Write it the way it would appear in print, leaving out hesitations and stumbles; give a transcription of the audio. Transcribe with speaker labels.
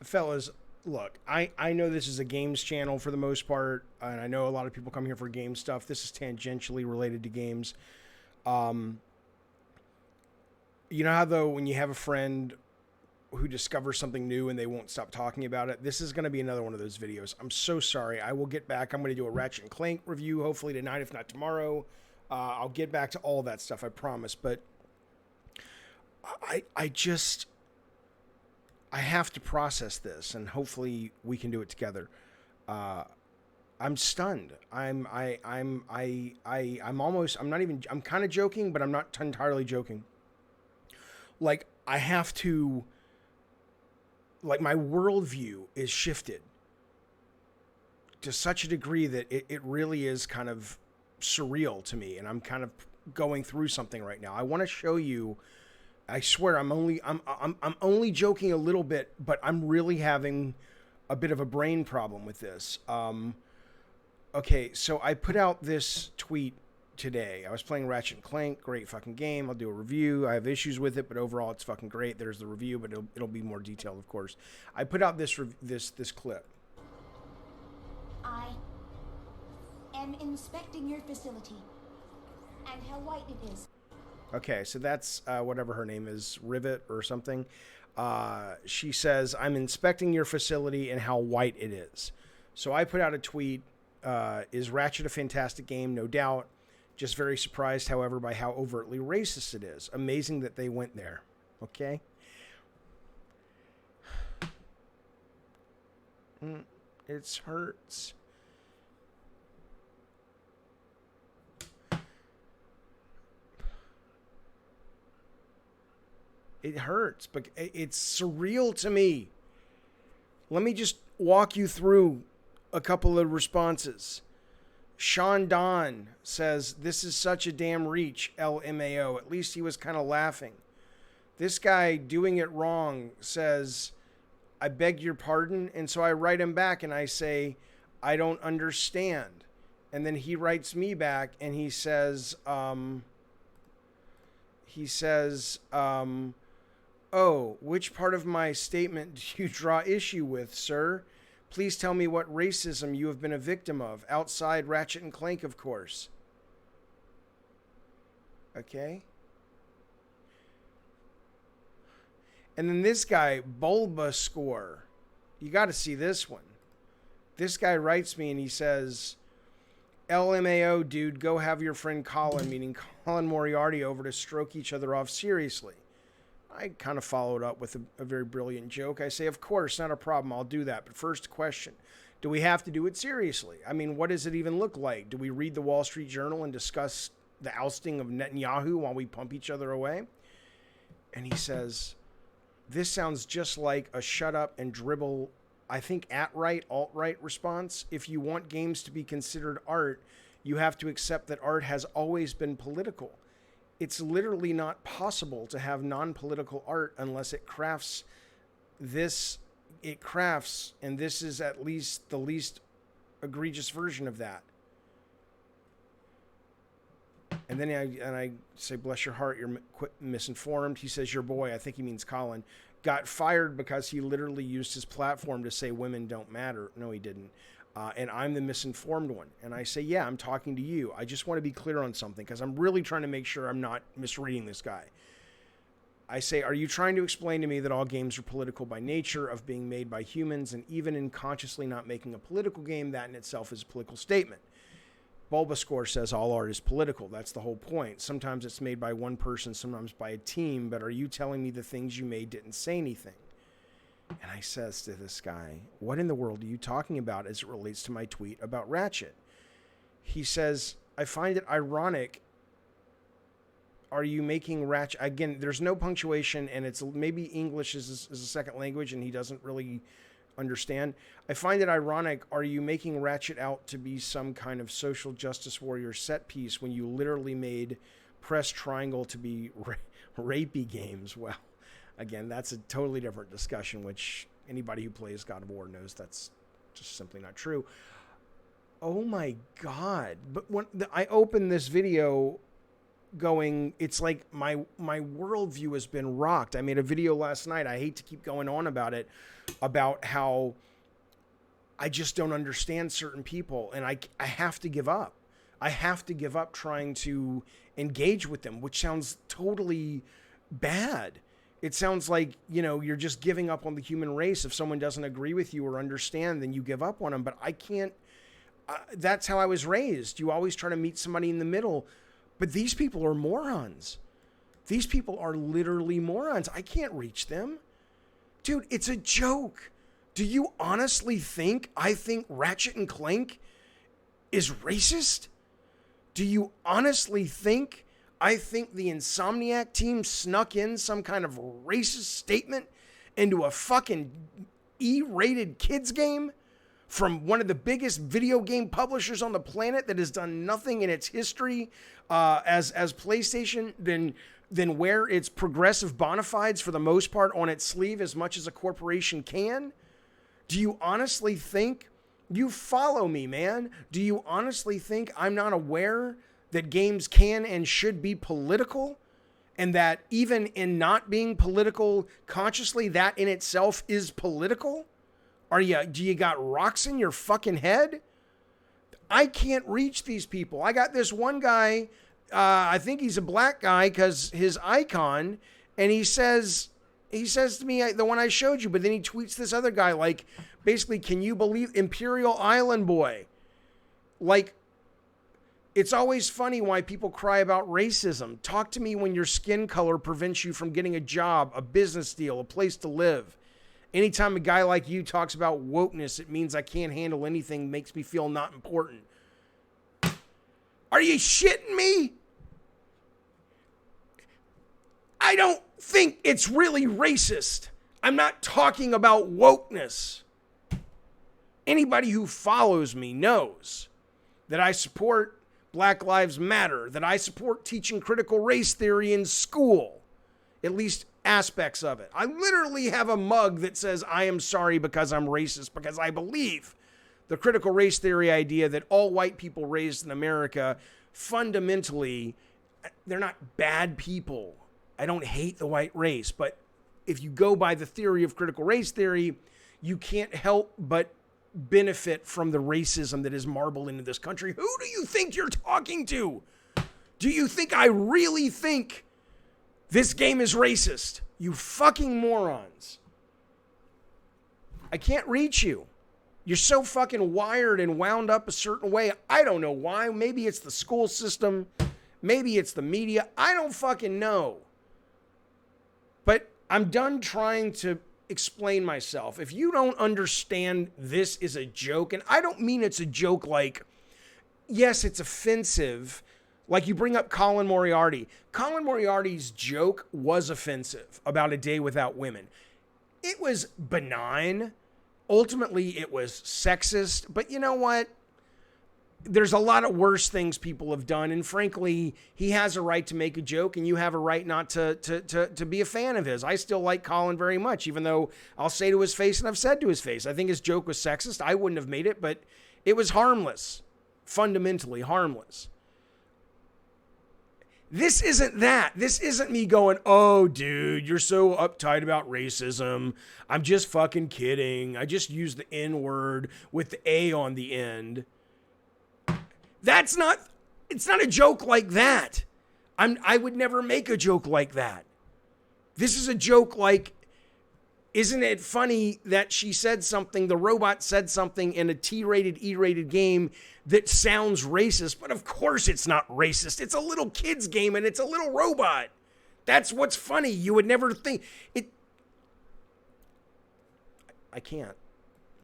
Speaker 1: Fellas, look, I know this is a games channel for the most part, and I know a lot of people come here for game stuff. This is tangentially related to games. Um, you know how, though, when you have a friend who discovers something new and they won't stop talking about it, this is going to be another one of those videos. I'm so sorry. I will get back. I'm going to do a Ratchet and Clank review, hopefully tonight, if not tomorrow. I'll get back to all that stuff, I promise. But I just I have to process this, and hopefully we can do it together. Uh, I'm stunned. I'm almost. I'm not even. I'm kind of joking, but I'm not entirely joking. Like I have to. Like my worldview is shifted to such a degree that it really is kind of surreal to me, and I'm kind of going through something right now. I want to show you. I swear I'm only joking a little bit, but I'm really having a bit of a brain problem with this. Okay, so I put out this tweet today. I was playing Ratchet and Clank, great fucking game. I'll do a review. I have issues with it, but overall it's fucking great. There's the review, but it'll be more detailed, of course. I put out this clip.
Speaker 2: I am inspecting your facility and how white it is.
Speaker 1: Okay, so that's whatever her name is, Rivet or something. She says, I'm inspecting your facility and how white it is. So I put out a tweet. Is Ratchet a fantastic game? No doubt. Just very surprised, however, by how overtly racist it is. Amazing that they went there. Okay? It hurts. It hurts, but it's surreal to me. Let me just walk you through a couple of responses. Sean Don says, this is such a damn reach, LMAO. At least he was kind of laughing. This guy doing it wrong says, I beg your pardon. And so I write him back and I say, I don't understand. And then he writes me back and he says, oh, which part of my statement do you draw issue with, sir? Please tell me what racism you have been a victim of, outside Ratchet and Clank, of course. Okay. And then this guy, Bulbascore. You got to see this one. This guy writes me and he says, LMAO, dude, go have your friend Colin, meaning Colin Moriarty, over to stroke each other off seriously. I kind of followed up with a very brilliant joke. I say, of course, not a problem. I'll do that. But first question, do we have to do it seriously? I mean, what does it even look like? Do we read the Wall Street Journal and discuss the ousting of Netanyahu while we pump each other away? And he says, this sounds just like a shut up and dribble, I think, alt-right response. If you want games to be considered art, you have to accept that art has always been political. It's literally not possible to have non-political art unless it crafts, and this is at least the least egregious version of that. And then I say, bless your heart, you're misinformed. He says, your boy, I think he means Colin, got fired because he literally used his platform to say women don't matter. No, he didn't. And I'm the misinformed one. And I say, yeah, I'm talking to you. I just want to be clear on something because I'm really trying to make sure I'm not misreading this guy. I say, are you trying to explain to me that all games are political by nature of being made by humans, and even in consciously not making a political game, that in itself is a political statement? Bulbascore says all art is political. That's the whole point. Sometimes it's made by one person, sometimes by a team, but are you telling me the things you made didn't say anything? And I says to this guy, what in the world are you talking about as it relates to my tweet about Ratchet? He says, I find it ironic. Are you making Ratchet... Again, there's no punctuation, and it's maybe English is a second language, and he doesn't really understand. I find it ironic. Are you making Ratchet out to be some kind of social justice warrior set piece when you literally made Press Triangle to be rapey games? Well, again, that's a totally different discussion, which anybody who plays God of War knows that's just simply not true. Oh my God. But when I opened this video, going, it's like my worldview has been rocked. I made a video last night. I hate to keep going on about it, about how I just don't understand certain people, and I have to give up. I have to give up trying to engage with them, which sounds totally bad. It sounds like, you're just giving up on the human race. If someone doesn't agree with you or understand, then you give up on them. But I can't. That's how I was raised. You always try to meet somebody in the middle. But these people are morons. These people are literally morons. I can't reach them. Dude, it's a joke. Do you honestly think I think Ratchet and Clank is racist? Do you honestly think I think the Insomniac team snuck in some kind of racist statement into a fucking E-rated kids game from one of the biggest video game publishers on the planet that has done nothing in its history as PlayStation than wear its progressive bona fides for the most part on its sleeve as much as a corporation can? Do you honestly think, you follow me, man, do you honestly think I'm not aware that games can and should be political? And that even in not being political consciously, that in itself is political? Do you got rocks in your fucking head? I can't reach these people. I got this one guy, I think he's a black guy because his icon, and he says to me, the one I showed you, but then he tweets this other guy, like, basically, can you believe Imperial Island Boy? Like, it's always funny why people cry about racism. Talk to me when your skin color prevents you from getting a job, a business deal, a place to live. Anytime a guy like you talks about wokeness, it means I can't handle anything, makes me feel not important. Are you shitting me? I don't think it's really racist. I'm not talking about wokeness. Anybody who follows me knows that I support Black Lives Matter, that I support teaching critical race theory in school, at least aspects of it. I literally have a mug that says I am sorry because I'm racist, because I believe the critical race theory idea that all white people raised in America, fundamentally, they're not bad people. I don't hate the white race, but if you go by the theory of critical race theory, you can't help but benefit from the racism that is marbled into this country. Who do you think you're talking to? Do you think I really think this game is racist? You fucking morons. I can't reach you. You're so fucking wired and wound up a certain way. I don't know why. Maybe it's the school system. Maybe it's the media. I don't fucking know. But I'm done trying to explain myself. If you don't understand this is a joke, and I don't mean it's a joke like, yes, it's offensive. Like you bring up Colin Moriarty. Colin Moriarty's joke was offensive about a day without women. It was benign. Ultimately, it was sexist. But you know what? There's a lot of worse things people have done. And frankly, he has a right to make a joke, and you have a right not to be a fan of his. I still like Colin very much, even though I'll say to his face, and I've said to his face, I think his joke was sexist. I wouldn't have made it, but it was harmless. Fundamentally harmless. This isn't that. This isn't me going, oh, dude, you're so uptight about racism. I'm just fucking kidding. I just used the N-word with the A on the end. It's not a joke like that. I would never make a joke like that. This is a joke like, isn't it funny that she said something, the robot said something in a T-rated, E-rated game that sounds racist, but of course it's not racist. It's a little kid's game and it's a little robot. That's what's funny. You would never think it. I can't.